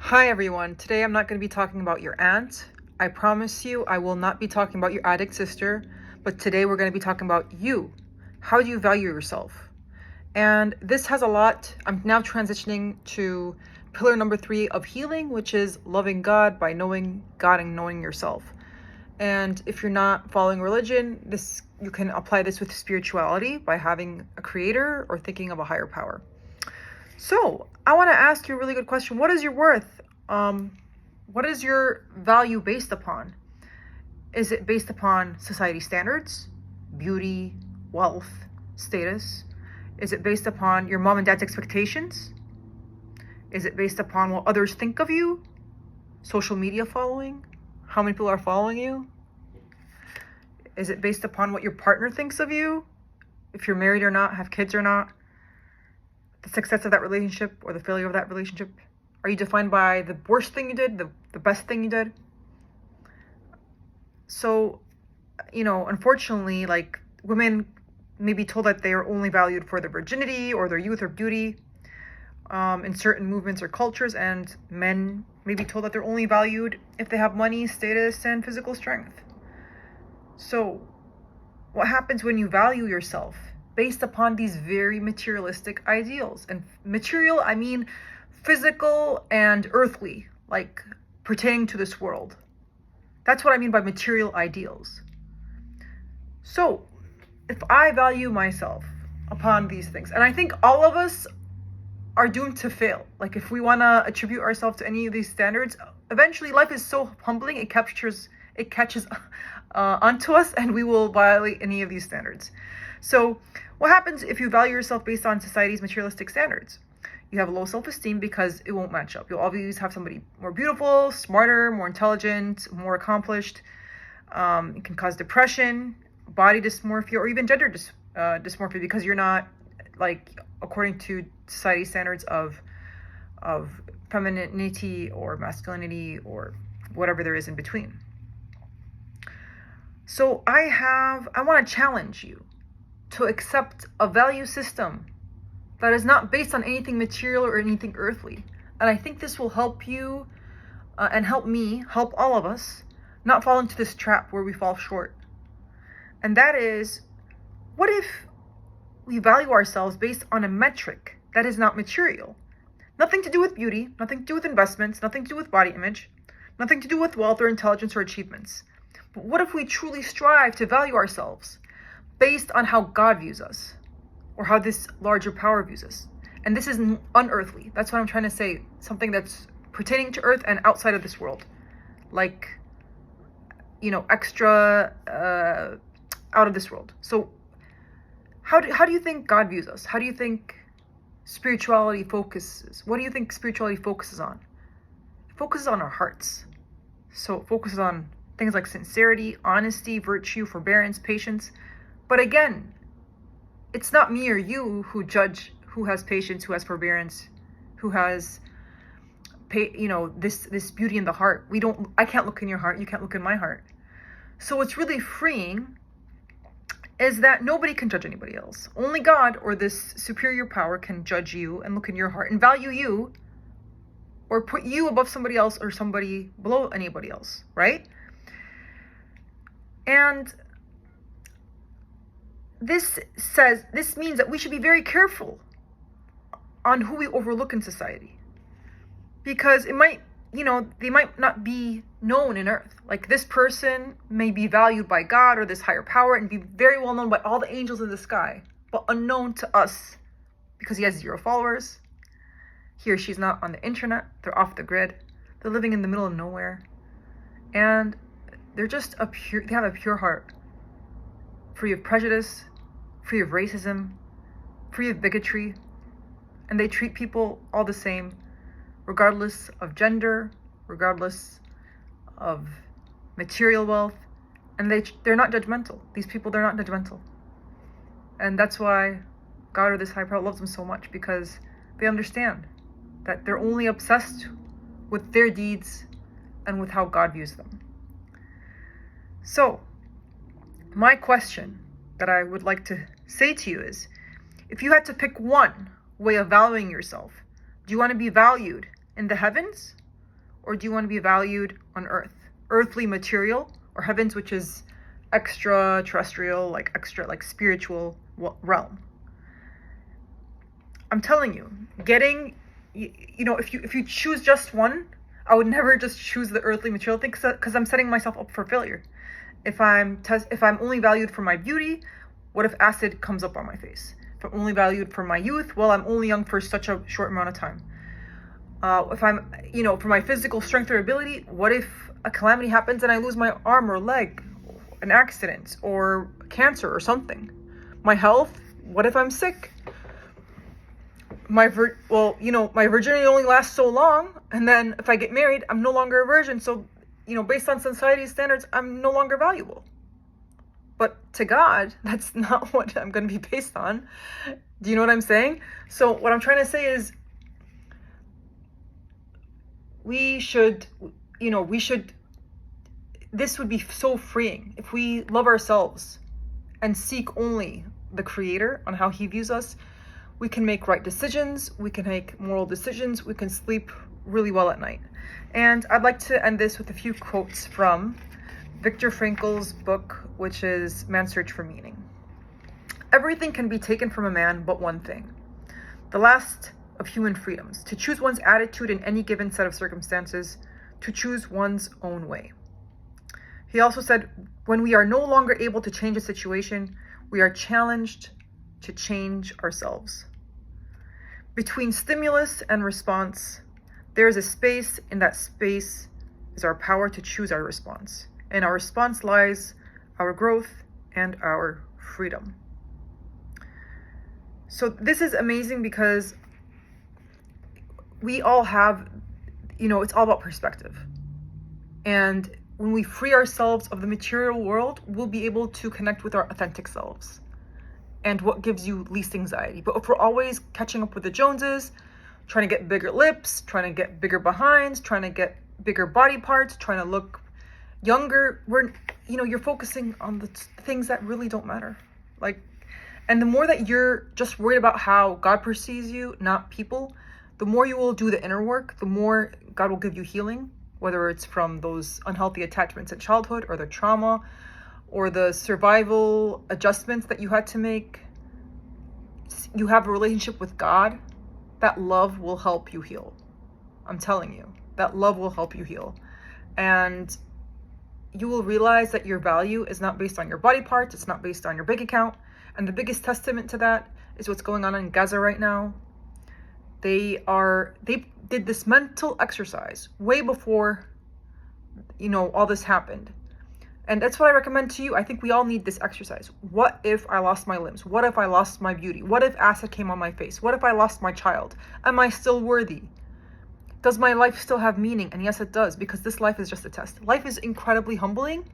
Hi everyone, today I'm not going to be talking about your aunt. I promise you I will not be talking about your addict sister, but today we're going to be talking about you. How do you value yourself? And this has a lot. I'm now transitioning to pillar number 3 of healing, which is loving God by knowing God and knowing yourself. And if you're not following religion, you can apply this with spirituality by having a creator or thinking of a higher power. So, I want to ask you a really good question. What is your worth? What is your value based upon? Is it based upon society standards, beauty, wealth, status? Is it based upon your mom and dad's expectations? Is it based upon what others think of you? Social media following? How many people are following you? Is it based upon what your partner thinks of you? If you're married or not, have kids or not? The success of that relationship or the failure of that relationship? Are you defined by the worst thing you did, the best thing you did? So, unfortunately, like, women may be told that they are only valued for their virginity or their youth or beauty in certain movements or cultures, and men may be told that they're only valued if they have money, status, and physical strength. So, what happens when you value yourself based upon these very materialistic ideals? And material, I mean physical and earthly, like pertaining to this world. That's what I mean by material ideals. So, if I value myself upon these things, and I think all of us are doomed to fail. Like, if we want to attribute ourselves to any of these standards, eventually life is so humbling, it catches onto us, and we will violate any of these standards. So, what happens if you value yourself based on society's materialistic standards? You have low self-esteem because it won't match up. You'll always have somebody more beautiful, smarter, more intelligent, more accomplished. It can cause depression, body dysmorphia, or even gender dysmorphia, because you're not, like, according to society standards of femininity or masculinity or whatever there is in between. So I want to challenge you to accept a value system that is not based on anything material or anything earthly. And I think this will help you and help me, help all of us, not fall into this trap where we fall short. And that is, what if we value ourselves based on a metric that is not material? Nothing to do with beauty, nothing to do with investments, nothing to do with body image, nothing to do with wealth or intelligence or achievements. But what if we truly strive to value ourselves based on how God views us, or how this larger power views us? And this is unearthly. That's what I'm trying to say. Something that's pertaining to earth and outside of this world. Like, extra out of this world. So how do you think God views us? How do you think spirituality focuses? What do you think spirituality focuses on? It focuses on our hearts. So it focuses on things like sincerity, honesty, virtue, forbearance, patience. But again, it's not me or you who judge who has patience, who has forbearance, who has this beauty in the heart. I can't look in your heart, you can't look in my heart. So what's really freeing is that nobody can judge anybody else. Only God or this superior power can judge you and look in your heart and value you, or put you above somebody else or somebody below anybody else, right? And this means that we should be very careful on who we overlook in society, because it might, they might not be known in earth. Like, this person may be valued by God or this higher power and be very well known by all the angels in the sky, but unknown to us because he has 0 followers. He or she's not on the internet. They're off the grid. They're living in the middle of nowhere. And they're just they have a pure heart, free of prejudice, free of racism, free of bigotry. And they treat people all the same, regardless of gender, regardless of material wealth. And they're not judgmental. These people, they're not judgmental. And that's why God or this high power loves them so much, because they understand that they're only obsessed with their deeds and with how God views them. So, my question that I would like to say to you is, if you had to pick one way of valuing yourself, do you want to be valued in the heavens or do you want to be valued on earth? Earthly material, or heavens, which is extraterrestrial, like extra, like spiritual realm. I'm telling you, if you choose just one, I would never just choose the earthly material thing, because I'm setting myself up for failure. If I'm only valued for my beauty, what if acid comes up on my face? If I'm only valued for my youth, well, I'm only young for such a short amount of time. If I'm, for my physical strength or ability, what if a calamity happens and I lose my arm or leg, an accident or cancer or something? My health, what if I'm sick? My virginity only lasts so long, and then if I get married, I'm no longer a virgin. So, based on society's standards, I'm no longer valuable. But to God, that's not what I'm going to be based on. Do you know what I'm saying? So what I'm trying to say is, this would be so freeing if we love ourselves and seek only the Creator on how He views us. We can make right decisions, we can make moral decisions, we can sleep really well at night. And I'd like to end this with a few quotes from Viktor Frankl's book, which is Man's Search for Meaning. Everything can be taken from a man but one thing, the last of human freedoms, to choose one's attitude in any given set of circumstances, to choose one's own way. He also said, when we are no longer able to change a situation, we are challenged to change ourselves. Between stimulus and response, there is a space. In that space is our power to choose our response. In our response lies our growth and our freedom. So this is amazing because we all have, it's all about perspective. And when we free ourselves of the material world, we'll be able to connect with our authentic selves and what gives you least anxiety. But if we're always catching up with the Joneses, trying to get bigger lips, trying to get bigger behinds, trying to get bigger body parts, trying to look younger, you're focusing on the things that really don't matter. And the more that you're just worried about how God perceives you, not people, the more you will do the inner work, the more God will give you healing, whether it's from those unhealthy attachments in childhood or the trauma or the survival adjustments that you had to make. You have a relationship with God, that love will help you heal. I'm telling you, that love will help you heal. And you will realize that your value is not based on your body parts, it's not based on your bank account. And the biggest testament to that is what's going on in Gaza right now. They did this mental exercise way before, all this happened. And that's what I recommend to you. I think we all need this exercise. What if I lost my limbs? What if I lost my beauty? What if acid came on my face? What if I lost my child? Am I still worthy? Does my life still have meaning? And yes, it does, because this life is just a test. Life is incredibly humbling.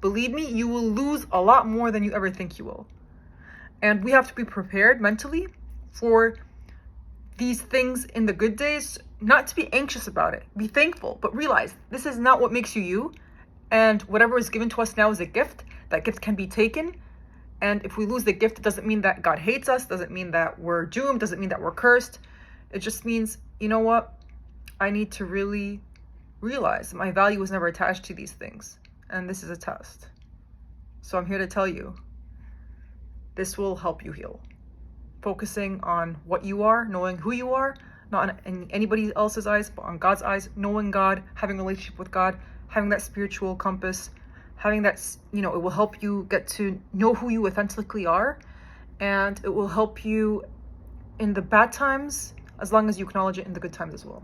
Believe me, you will lose a lot more than you ever think you will. And we have to be prepared mentally for these things in the good days, not to be anxious about it. Be thankful, but realize this is not what makes you you. And whatever is given to us now is a gift. That gift can be taken. And if we lose the gift, it doesn't mean that God hates us, doesn't mean that we're doomed, doesn't mean that we're cursed. It just means, you know what? I need to really realize my value was never attached to these things. And this is a test. So I'm here to tell you, this will help you heal. Focusing on what you are, knowing who you are, not in anybody else's eyes, but on God's eyes, knowing God, having a relationship with God, having that spiritual compass, having that, it will help you get to know who you authentically are. And it will help you in the bad times, as long as you acknowledge it in the good times as well.